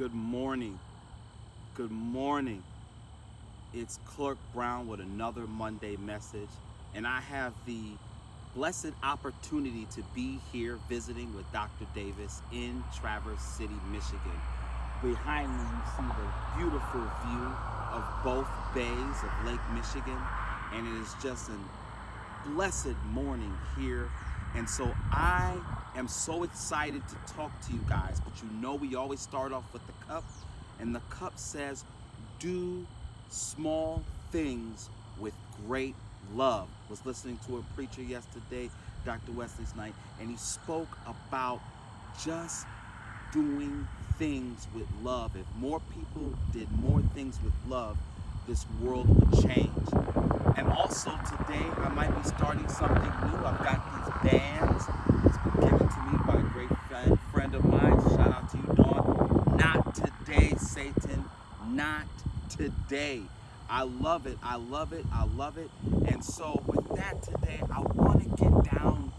Good morning. Good morning. It's Clerk Brown with another Monday message, and I have the blessed opportunity to be here visiting with Dr. Davis in Traverse City, Michigan. Behind me, you see the beautiful view of both bays of Lake Michigan, and it is just a blessed morning here. And so I am so excited to talk to you guys, but you know we always start off with the cup, and the cup says, do small things with great love. Was listening to a preacher yesterday, Dr. Wesley Snipes, and he spoke about just doing things with love. If more people did more things with love, this world would change. And also today, I might be starting something new. I've got these bands. It's been given to me by a great friend of mine. Shout out to you, Dawn. Not today, Satan. Not today. I love it. I love it. I love it. And so with that today, I want to get down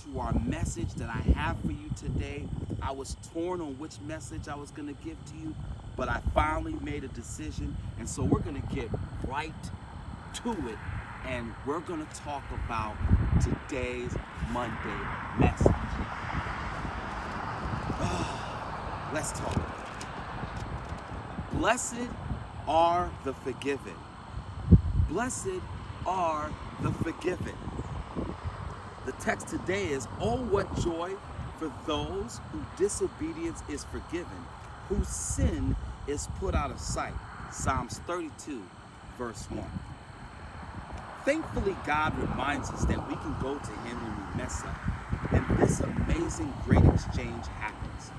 to our message that I have for you today. I was torn on which message I was going to give to you, but I finally made a decision. And so we're going to get right to it, and we're going to talk about today's Monday message. Let's talk. Blessed are the forgiven. Blessed are the forgiven. The text today is, oh, what joy for those whose disobedience is forgiven, whose sin is put out of sight. Psalms 32, verse 1. Thankfully, God reminds us that we can go to Him when we mess up, and this amazing great exchange happens.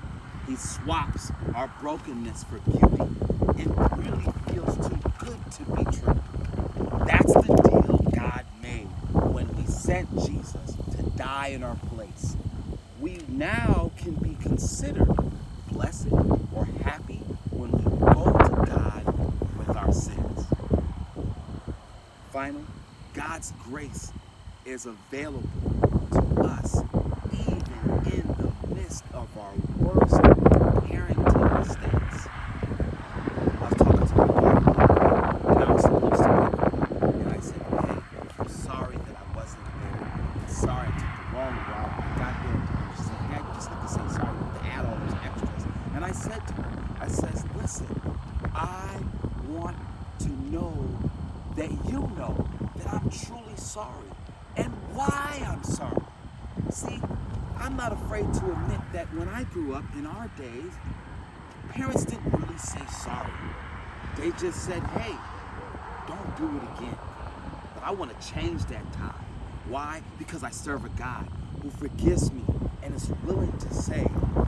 He swaps our brokenness for beauty. It really feels too good to be true. That's the deal God made when He sent Jesus to die in our place. We now can be considered blessed or happy when we go to God with our sins. Finally, God's grace is available to us even in the midst of our worst parenting mistakes. I was talking to my wife, and I was supposed to be, and I said, hey, I'm sorry that I wasn't there. I'm sorry I took the wrong route. I got there, and she said, yeah, you just have to say sorry. You have to add all those extras. And I said to her, I says, listen, I want to know that you know that I'm truly sorry and why I'm sorry. See, I'm not afraid to admit that when I grew up in our days, parents didn't really say sorry. They just said, hey, don't do it again. But I want to change that time. Why? Because I serve a God who forgives me and is willing to say,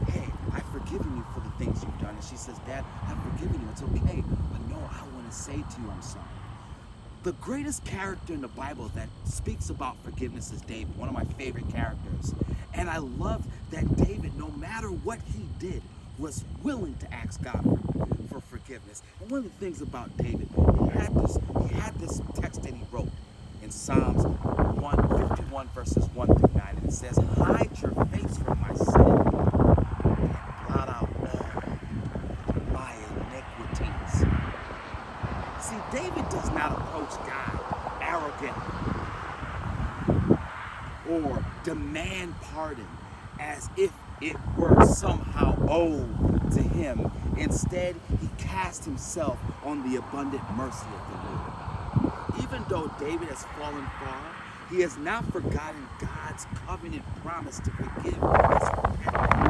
hey, I've forgiven you for the things you've done. And she says, Dad, I've forgiven you. It's okay. But no, I want to say to you, I'm sorry. The greatest character in the Bible that speaks about forgiveness is David, one of my favorite characters. And I love that David, no matter what he did, was willing to ask God for forgiveness. And one of the things about David, he had this text that he wrote in Psalms 151, verses 1 through 9. And it says, hide your face from my sin and blot out all my iniquities. See, David does not approach God arrogantly or demand pardon as if it were somehow owed to him. Instead, he cast himself on the abundant mercy of the Lord. Even though David has fallen far, he has not forgotten God's covenant promise to forgive his repentance.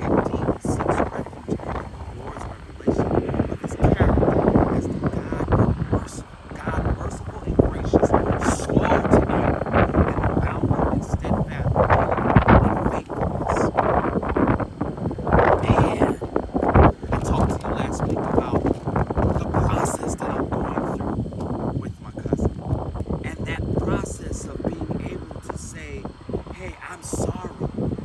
Indeed, he seeks refuge in the Lord's revelation of his character as the God merciful and gracious, slow to anger, and abounding in steadfast love and faithfulness. And I talked to you last week about the process that I'm going through with my cousin. And that process of being able to say, hey, I'm sorry.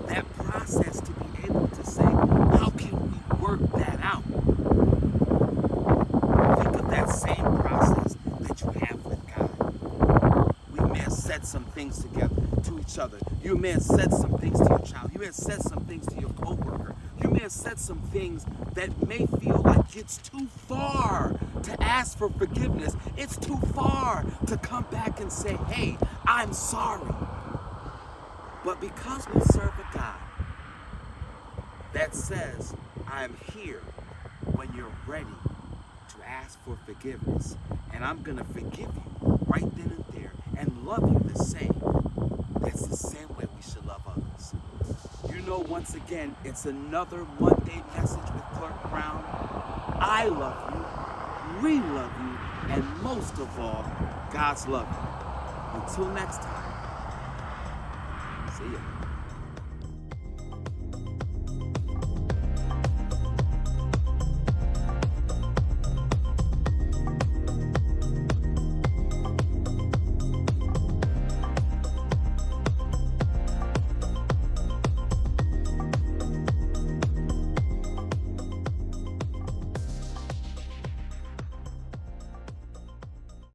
That process to be able to say, how can we work that out? Think of that same process that you have with God. We may have said some things together to each other. You may have said some things to your child. You may have said some things to your coworker. You may have said some things that may feel like it's too far to ask for forgiveness. It's too far to come back and say, hey, I'm sorry. But because we serve a God that says, I'm here when you're ready to ask for forgiveness, and I'm going to forgive you right then and there and love you the same, that's the same way we should love others. You know, once again, it's another Monday message with Clark Brown. I love you, we love you, and most of all, God's love you. Until next time, see ya.